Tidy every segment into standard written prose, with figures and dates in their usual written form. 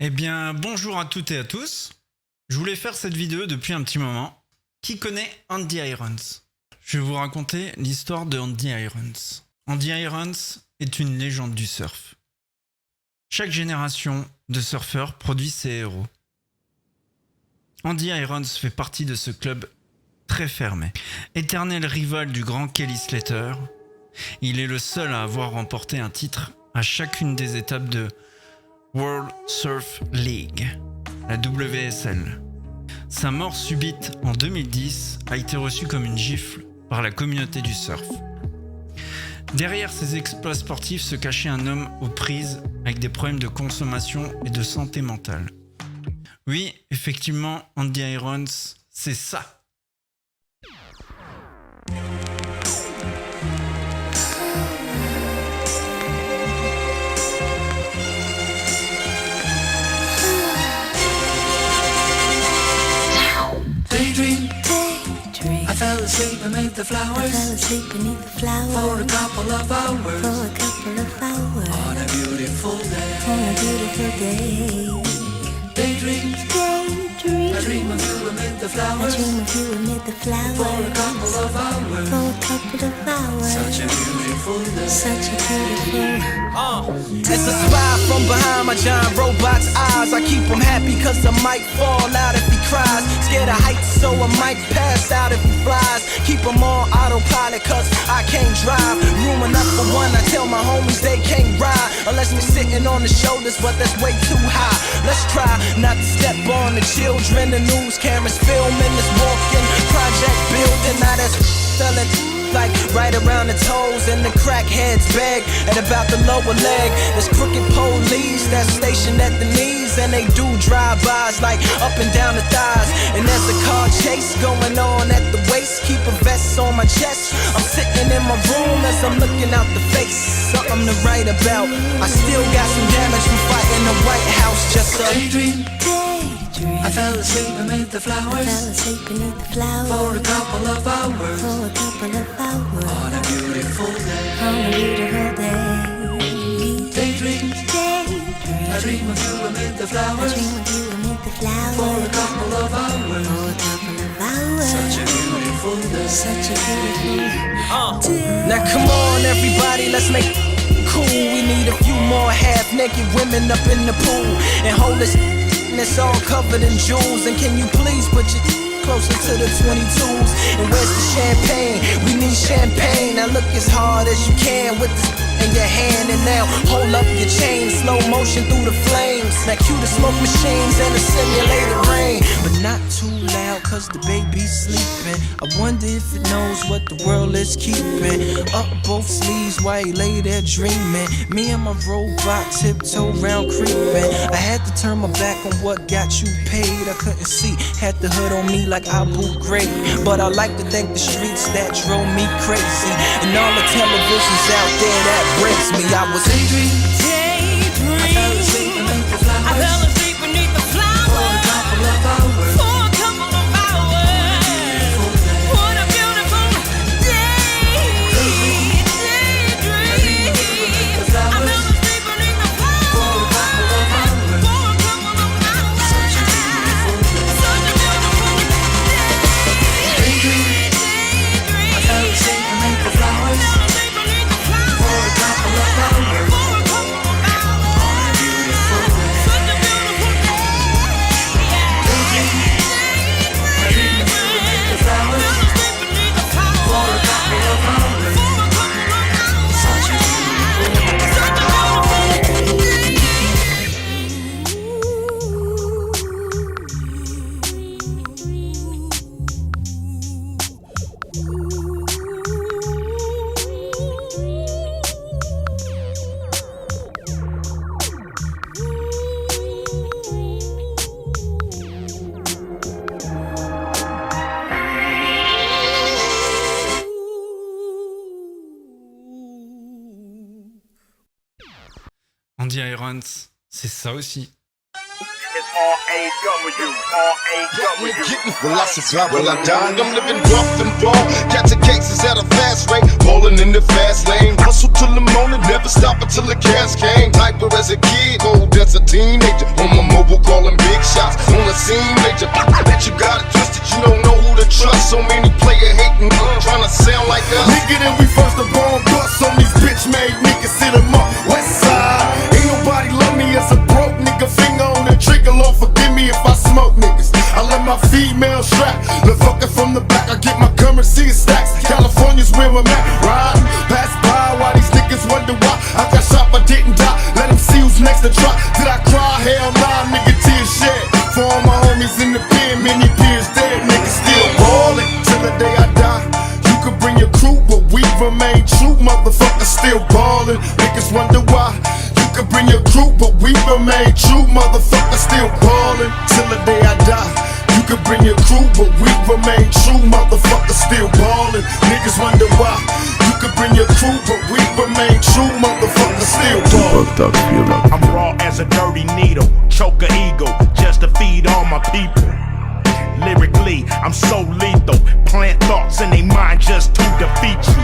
Eh bien, bonjour à toutes et à tous. Je voulais faire cette vidéo depuis un petit moment. Qui connaît Andy Irons? Je vais vous raconter l'histoire de Andy Irons. Andy Irons est une légende du surf. Chaque génération de surfeurs produit ses héros. Andy Irons fait partie de ce club très fermé. Éternel rival du grand Kelly Slater, il est le seul à avoir remporté un titre à chacune des étapes de World Surf League, la WSL. Sa mort subite en 2010 a été reçue comme une gifle par la communauté du surf. Derrière ses exploits sportifs se cachait un homme aux prises avec des problèmes de consommation et de santé mentale. Oui, effectivement, Andy Irons, c'est ça. Daydream. I fell asleep amid the flowers. For a couple of hours. On a beautiful day. Daydream. I dream of you amid the flowers. For a couple of hours. Such a beautiful day. It's a smile from behind my giant robot's eyes. I keep him happy cause I might fall out if he cries. Scared of heights so I might pass out if he flies. Keep him on autopilot cause I can't drive. Room enough for one, I tell my homies they can't ride. Unless we're sitting on the shoulders, but that's way too high. Let's try not to step on the children. The news cameras filming this walking project building. Now that's selling like right around the toes and the crackheads beg at about the lower leg. There's crooked police that's stationed at the knees and they do drive-bys like up and down the thighs. And there's a car chase going on at the waist. Keep a vest on my chest. I'm sitting in my room as I'm looking out the face. Something to write about. I still got some damage from fighting the White House. Just a daydream. I fell asleep amid the flowers. For a couple of hours. On a beautiful day. Daydream. I dream of you amid the flowers. For a couple of hours. Such a beautiful day. Now come on everybody, let's make it cool. We need a few more half-naked women up in the pool and hold this. It's all covered in jewels. And can you please put your closer to the 22s? And where's the champagne? We need champagne. Now look as hard as you can with this in your hand. And now hold up your chain, slow motion through the flames. Now cue the smoke machines and the simulated rain. But not too loud cause the baby's sleeping. I wonder if it knows what the world is keeping. Up both sleeves while he lay there dreaming. Me and my robot tiptoe round creeping. I had to turn my back on what got you paid. I couldn't see, had the hood on me like Abu Ghraib. But I like to thank the streets that drove me crazy. And all the televisions out there that breaks me. I was daydream. I fell asleep beneath the flowers. For a couple of hours. What a beautiful day. Daydream. I fell asleep beneath the flowers. For a couple of hours. Such a beautiful day. Daydream. I fell asleep beneath the flowers. For a couple of hours. On a beautiful day. Daydream. I dream of you beneath the flowers. For a couple of hours. Such a beautiful day. Andy Irons, c'est ça aussi. It's R-A-W, Well, I survive, well, I died. I'm living rough and raw. Catching cases at a fast rate, rolling in the fast lane. Hustle till the morning, never stop until the cash came. Hyper as a kid, old as a teenager. On my calling big shots on the scene major. Bet you got it twisted, you don't know who to trust. So many player hating, trying to sound like us. Nigga, then we first the bomb bust on these bitch made niggas. Sit 'em up, west side. Ain't nobody love me as a broke nigga. Finger on the trigger, Lord forgive me if I smoke niggas. I let my female strap, the fucker from the back. I get my currency in stacks. California's where I'm at, riding pass by while these niggas wonder why I got shot but didn't die. Let them see who's next to try. Did I cry? Hell nah, nigga, tears shed. For all my homies in the pen, many peers dead. Niggas still ballin' till the day I die. You could bring your crew, but we remain true. Motherfuckers still ballin'. Niggas wonder why. You could bring your crew, but we remain true. Motherfuckers still ballin' till the day I die. You could bring your crew, but we remain true. Motherfuckers still ballin'. Niggas wonder why. You could bring your crew, but we remain true. Motherfuckers still ballin'. I'm raw as a dirty needle, choke a eagle just to feed all my people. Lyrically, I'm so lethal. Plant thoughts in their mind just to defeat you.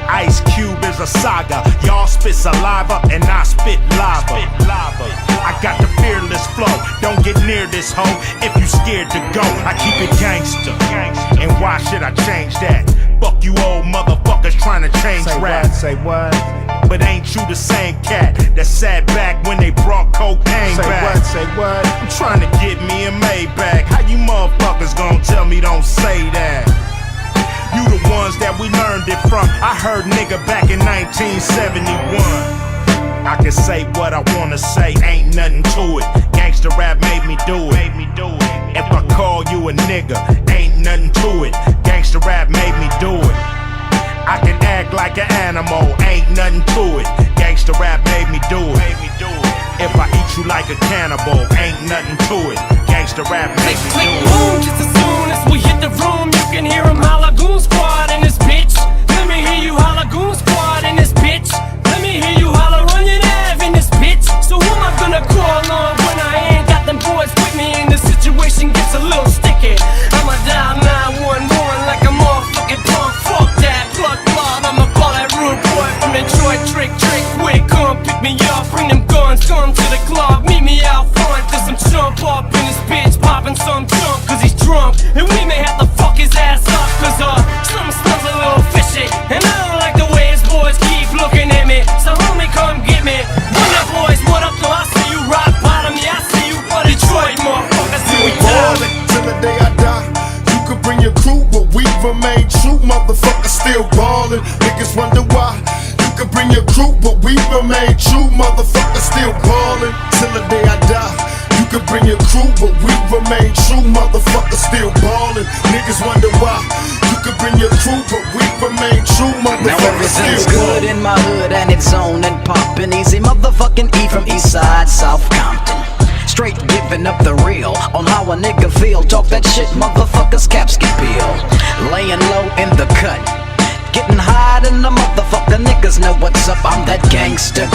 Ice Cube is a saga. Y'all spit saliva and I spit lava. I got the fearless flow. Don't get near this hoe if you scared to go. I keep it gangster. And why should I change that? Fuck you old motherfuckers trying to change rap. Say what? But ain't you the same cat that sat back when they brought cocaine back? Say what? I'm trying to get me a Maybach. How you motherfuckers gonna tell me don't say that? You the ones that we learned it from. I heard nigga back in 1971. I can say what I wanna say, ain't nothing to it. Gangsta rap made me do it. If I call you a nigga, ain't nothing to it. Gangsta rap made me do it. I can act like an animal, ain't nothing to it. Gangsta rap made me do it. If I eat you like a cannibal, ain't nothing to it. Gangsta rap made me Click, do it. boom, just as soon as we hit the room, you can hear him holla, Goon Squad in this bitch. Let me hear you holla, Goon Squad in this bitch. Let me hear you holla, run your nav in this bitch. So who am I gonna call on when I ain't got them boys with me and the situation gets a little sticky? I'ma dial 911 like a motherfucking punk. Fuck that, plug, I'ma call that rude boy from Detroit. Trick, quick, come pick me up. Bring them guns, come to the club. Meet me out front, cause I'm jump up in this bitch, popping some junk cause he's drunk. And we may have to fuck his ass up cause something smells a little fishy. And I don't like the way his boys keep looking at me. So homie, come get me. What up boys, what up though? I see you rock bottom, yeah I see you for Detroit motherfuckers. See we Ballin' till the day I die. You could bring your crew, but we remain true. Motherfuckers still ballin'. Niggas wonder why. You could bring your crew, but we remain true. Motherfuckers still ballin' till the day I die. You could bring your crew, but we remain true. Motherfuckers still ballin'. Niggas wonder why. You could bring your crew, but we remain true. Now Motherfuckers still everything's good ballin'. in my hood and it's on and poppin'. Easy motherfucking E from Eastside, South Compton. Straight giving up the real on how a nigga feel. Talk that shit, motherfuckers, caps get peeled. Laying low in the cut, getting high in the motherfucker. Niggas know what's up. I'm that gangster.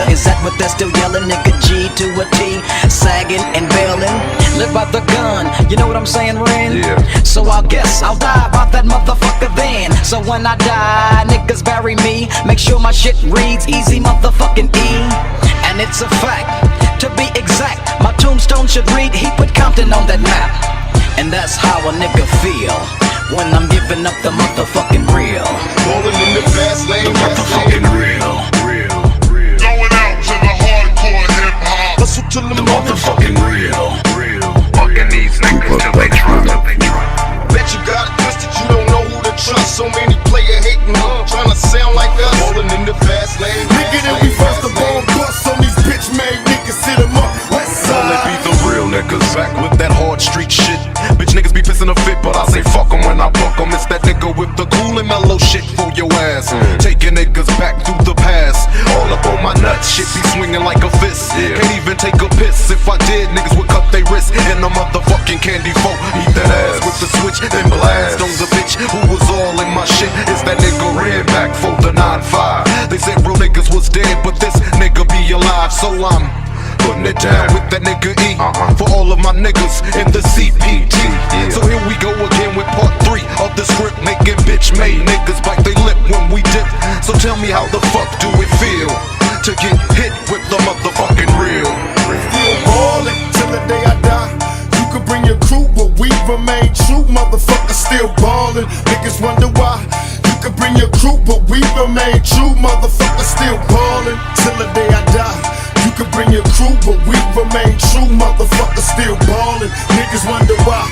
Is that what they're still yelling? Nigga G to a T, sagging and bailing. Live by the gun, you know what I'm saying, Ren? Yeah. So I guess I'll die about that motherfucker then. So when I die, niggas bury me. Make sure my shit reads easy motherfucking E. And it's a fact, to be exact, my tombstone should read he put Compton on that map. And that's how a nigga feel when I'm giving up the motherfucking real. Rolling in the fast lane, Motherfucking real. Going out to the hardcore hip hop. Hustle to the Motherfucking real. Fucking these niggas till they drop. Bet you got it twisted, you don't know who to trust. So many player hating, trying to sound like us. Rolling in the fast lane. Nigga, then we first the bomb bust on these bitch made niggas. Sit 'em up, west Only side. be the real niggas back with that hard street shit. Bitch niggas be pissing a fit, but I say fuck 'em when I buck 'em. It's that nigga with the cool and mellow shit for your ass. Taking niggas back through the past. All up on my nuts, shit be swinging like a fist. Can't even take a piss. If I did, niggas would cut they wrists. And the motherfucking candy folk eat that ass with the switch and blast on the bitch who was all in my shit. It's that nigga red back for the 9-5. They said real niggas was dead, but this nigga be alive, so I'm putting it down with that nigga E. For all of my niggas in the CPT. So here we go again with part 3 of the script, making bitch made niggas bite they lip when we dip. So tell me how the fuck do it feel to get hit with the motherfucking real? Still ballin' till the day remain true, motherfuckers still ballin'. Niggas wonder why. You could bring your crew, but we remain true, motherfuckers still ballin'. Till the day I die. You could bring your crew, but we remain true, motherfuckers still ballin'. Niggas wonder why.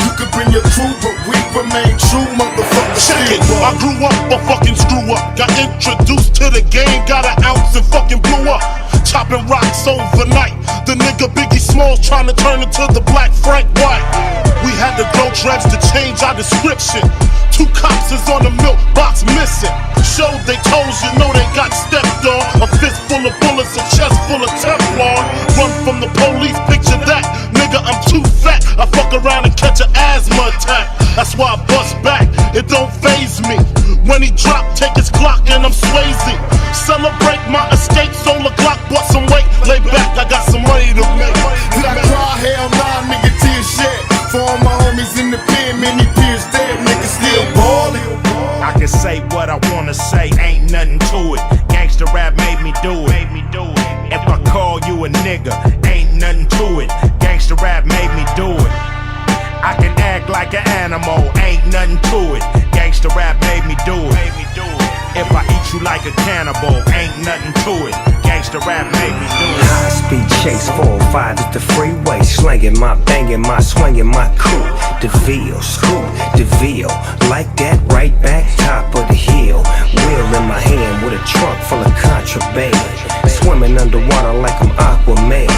You could bring your crew, but we remain true, motherfuckers still ballin'. I grew up a fucking screw up. Got introduced to the game, got an ounce and fucking blew up. Chopping rocks overnight. The nigga Biggie Smalls trying to turn into the black Frank White. We had to grow dreads to change our description. 2 cops is on the milk box missing. Showed they toes, you know they got stepped on. A fist full of bullets, a chest full of Teflon. Run from the police, picture that. Nigga, I'm too fat. I fuck around and catch an asthma attack. That's why I bust back, it don't faze me. When he drop, take his clock and I'm Swayze. Celebrate my escape, solar clock, bust some weight. Lay back, I got some money to make. Did I cry? Hell nah, nigga, tears shed. For all my homies in the pen, many peers dead, niggas still ballin'. I can say what I wanna say, ain't nothing to it. Gangsta rap made me do it. If I call you a nigga, ain't nothing to it. Gangsta rap made me do it. I can act like an animal, ain't nothing to it. Gangsta rap made me do it. If I eat you like a cannibal, ain't nothing to it. Gangsta rap made me do it. High speed chase 405 at the freeway, slanging my, banging my, swinging my crew. DeVille, scoop, DeVille, like that, right back, top of the hill. Wheel in my hand with a trunk full of contraband. Swimming underwater like I'm Aquaman.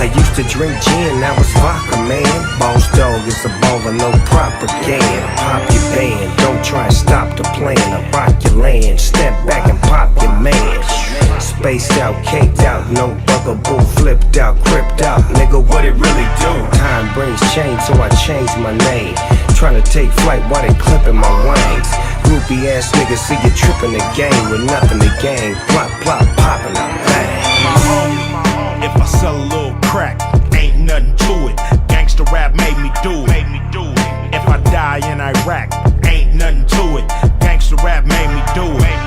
I used to drink gin, now it's vodka, man. Boss dog is a baller, no propaganda. Pop your band, don't try and stop the plan. I rock your land, step back and pop your man. Spaced out, caked out, no bugaboo, flipped out, cripped out. Nigga, what it really do? Time brings change, so I changed my name. Trying to take flight while they clipping my wings. Groupie ass niggas see you tripping the game with nothing to gain. Plop, plop, popping out, bang. If I sell a little crack, ain't nothing to it. Gangsta rap made me do it. If I die in Iraq, ain't nothing to it. Gangsta rap made me do it.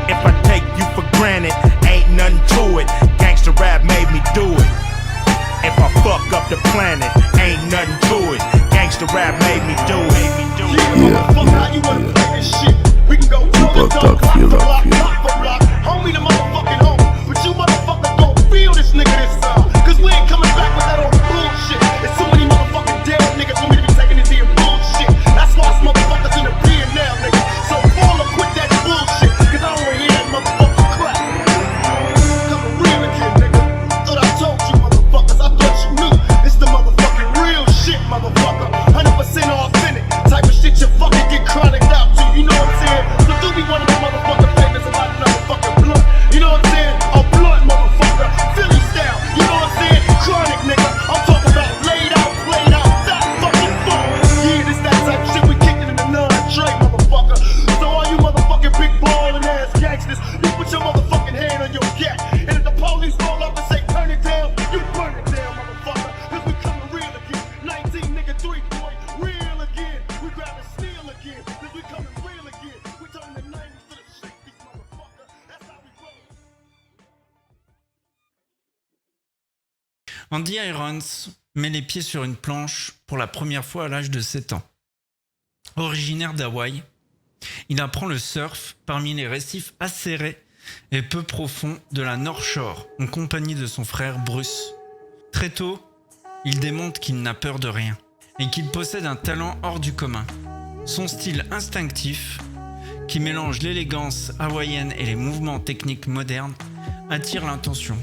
If I take you for granted, ain't nothing to it. Gangsta rap made me do it. If I fuck up the planet, ain't nothing to it. Gangsta rap made me do it. How you wanna play this shit? We can go block for block, block for block. Homie the motherfucking home. But you motherfuckers gon' feel this nigga this time. Cause we ain't coming back with that old bullshit. There's so many motherfucking dead niggas for me to be taking this here bullshit. That's why it's motherfuckers in the pen now, nigga. So fall or quit that bullshit. Cause I don't wanna hear that motherfucking crap. Coming real again, nigga. Thought I told you motherfuckers, I thought you knew. It's the motherfucking real shit, motherfucker. 100% authentic. Type of shit you fucking get chronic out to. You know what I'm saying? So do be one of the motherfucking famous about another fucking blunt. You know what I'm saying? A blunt, motherfucker. Philly style. You know what I'm saying? Chronic, nigga. I'm talking about laid out, played out, that fucking funk. Yeah, this that type of shit we kicking in the non-Dre, motherfucker. So all you motherfucking big ballin' ass gangsters, you put your motherfucking hand on your gat. And if the police roll up and say turn it down, you burn it down, motherfucker. Cause we coming real again. 19 nigga 3 boy, real again. We grabbing steel again. Cause we coming real again. We turning the 90s to the 60s, motherfucker. That's how we roll. Andy Irons met les pieds sur une planche pour la première fois à l'âge de 7 ans. Originaire d'Hawaï, il apprend le surf parmi les récifs acérés et peu profonds de la North Shore en compagnie de son frère Bruce. Très tôt, il démontre qu'il n'a peur de rien et qu'il possède un talent hors du commun. Son style instinctif, qui mélange l'élégance hawaïenne et les mouvements techniques modernes, attire l'attention.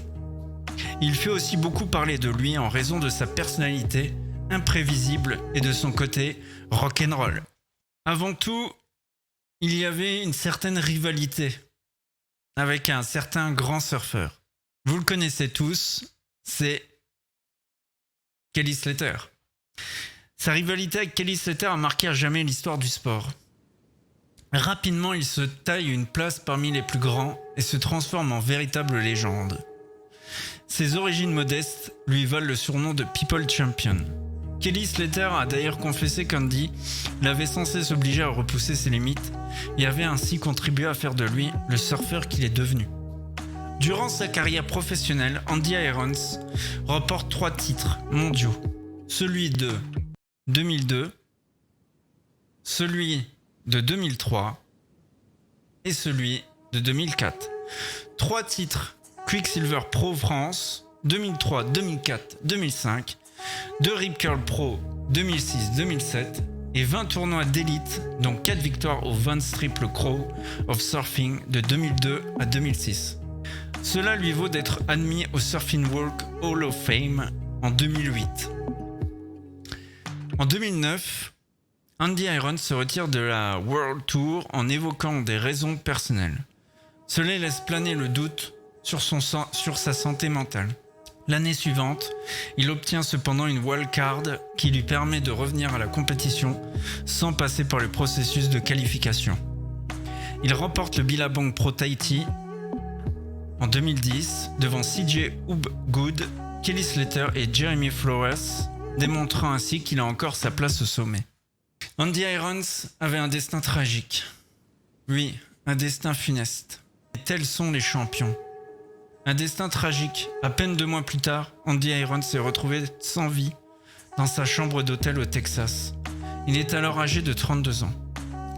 Il fait aussi beaucoup parler de lui en raison de sa personnalité imprévisible et de son côté rock'n'roll. Avant tout, il y avait une certaine rivalité avec un certain grand surfeur. Vous le connaissez tous, c'est Kelly Slater. Sa rivalité avec Kelly Slater a marqué à jamais l'histoire du sport. Rapidement, il se taille une place parmi les plus grands et se transforme en véritable légende. Ses origines modestes lui valent le surnom de People Champion. Kelly Slater a d'ailleurs confessé qu'Andy l'avait censé s'obliger à repousser ses limites et avait ainsi contribué à faire de lui le surfeur qu'il est devenu. Durant sa carrière professionnelle, Andy Irons remporte 3 titres mondiaux. Celui de 2002, celui de 2003 et celui de 2004. 3 titres Quicksilver Pro France 2003, 2004, 2005, 2 Rip Curl Pro 2006, 2007 et 20 tournois d'élite, dont 4 victoires au Vans Triple Crown of Surfing de 2002 à 2006. Cela lui vaut d'être admis au Surfing Walk Hall of Fame en 2008. En 2009, Andy Irons se retire de la World Tour en évoquant des raisons personnelles. Cela laisse planer le doute sur sa santé mentale. L'année suivante, il obtient cependant une wildcard qui lui permet de revenir à la compétition sans passer par le processus de qualification. Il remporte le Billabong Pro Tahiti en 2010 devant CJ Hubgood, Kelly Slater et Jeremy Flores, démontrant ainsi qu'il a encore sa place au sommet. Andy Irons avait un destin tragique. Oui, un destin funeste. Et tels sont les champions. Un destin tragique. À peine 2 mois plus tard, Andy Irons s'est retrouvé sans vie dans sa chambre d'hôtel au Texas. Il est alors âgé de 32 ans.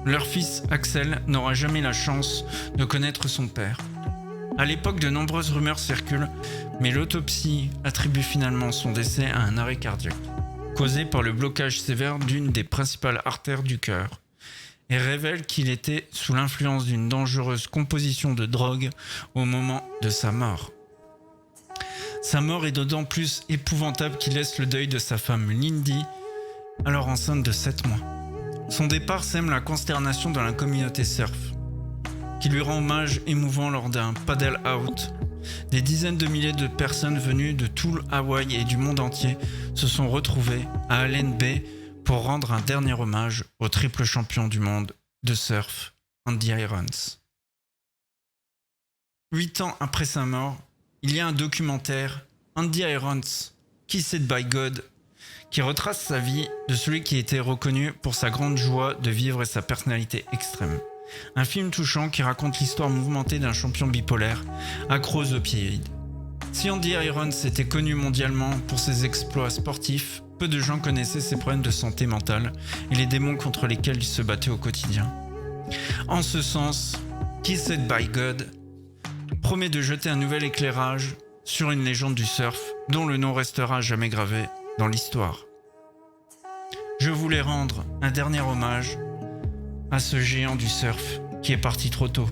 Leur fils, Axel, n'aura jamais la chance de connaître son père. À l'époque, de nombreuses rumeurs circulent, mais l'autopsie attribue finalement son décès à un arrêt cardiaque, causé par le blocage sévère d'une des principales artères du cœur, et révèle qu'il était sous l'influence d'une dangereuse composition de drogue au moment de sa mort. Sa mort est d'autant plus épouvantable qu'il laisse le deuil de sa femme Lindy, alors enceinte de 7 mois. Son départ sème la consternation dans la communauté surf, qui lui rend hommage émouvant lors d'un paddle out. Des dizaines de milliers de personnes venues de tout Hawaï et du monde entier se sont retrouvées à Allen Bay pour rendre un dernier hommage au triple champion du monde de surf, Andy Irons. 8 ans après sa mort, il y a un documentaire, Andy Irons, Kissed by God, qui retrace sa vie de celui qui était reconnu pour sa grande joie de vivre et sa personnalité extrême. Un film touchant qui raconte l'histoire mouvementée d'un champion bipolaire, accro aux opioïdes. Si Andy Irons était connu mondialement pour ses exploits sportifs, peu de gens connaissaient ses problèmes de santé mentale et les démons contre lesquels il se battait au quotidien. En ce sens, Kissed by God promet de jeter un nouvel éclairage sur une légende du surf dont le nom restera jamais gravé dans l'histoire. Je voulais rendre un dernier hommage à ce géant du surf qui est parti trop tôt.